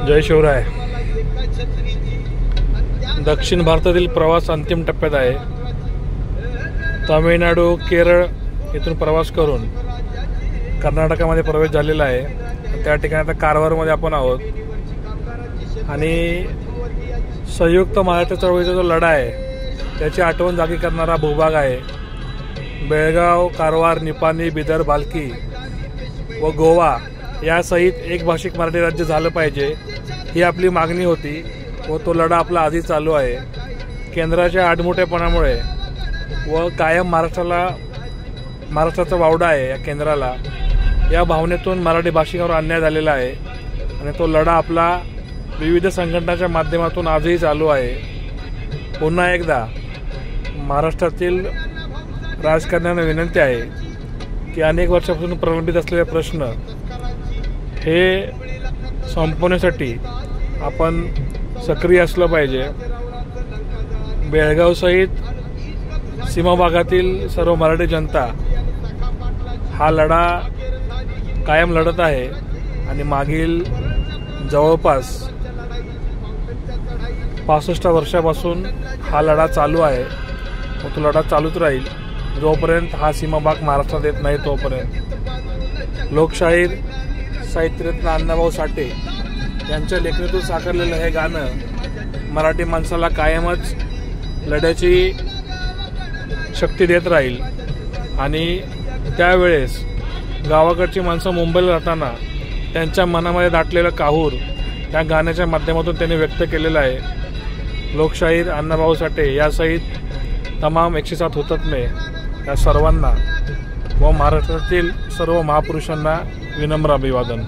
जय शिवराय। दक्षिण भारतातील प्रवास अंतिम टप्प्यात आहे। तामिळनाडू, केरळ इथून प्रवास करून कर्नाटकामध्ये प्रवेश झालेला आहे। त्या ठिकाणी आता कारवारमध्ये आपण आहोत आणि संयुक्त महाराष्ट्र चळवळीचा जो लढा आहे त्याची आठवण जागी करणारा भूभाग आहे। बेळगाव, कारवार, निपाणी, बिदर, भालकी व गोवा यासहित एक भाषिक मराठी राज्य झालं पाहिजे ही आपली मागणी होती व तो लढा आपला आधी चालू आहे। केंद्राच्या आडमुठेपणामुळे व कायम महाराष्ट्राचा वावडा आहे या केंद्राला, या भावनेतून मराठी भाषिकांवर अन्याय झालेला आहे आणि तो लढा आपला विविध संघटनांच्या माध्यमातून आजही चालू आहे। पुन्हा एकदा महाराष्ट्रातील राजकारण्यांना विनंती आहे की अनेक वर्षापासून प्रलंबित असलेले प्रश्न हे संपवण्यासाठी आपण सक्रिय असलं पाहिजे। बेळगावसहित सीमा भागातील सर्व मराठी जनता हा लढा कायम लढत आहे आणि मागील जवळपास 65 वर्षापासून हा लढा चालू आहे व तो लढा चालूच राहील जोपर्यंत हा सीमा भाग महाराष्ट्रात येत नाही तोपर्यंत। लोकशाहीर साहित्यरत्न अण्णाभाऊ साठे यांच्या लेखणीतून साकारलेलं हे गाणं मराठी माणसाला कायमच लढ्याची शक्ती देत राहील आणि त्यावेळेस गावाकडची माणसं मुंबईला राहताना त्यांच्या मनामध्ये दाटलेलं काहूर त्या गाण्याच्या माध्यमातून त्यांनी व्यक्त केलेलं आहे। लोकशाहीर अण्णाभाऊ साठे यासहित तमाम 107 हुतात्मे या सर्वांना व महाराष्ट्रातील सर्व महापुरुषांना विनम्र अभिवादन।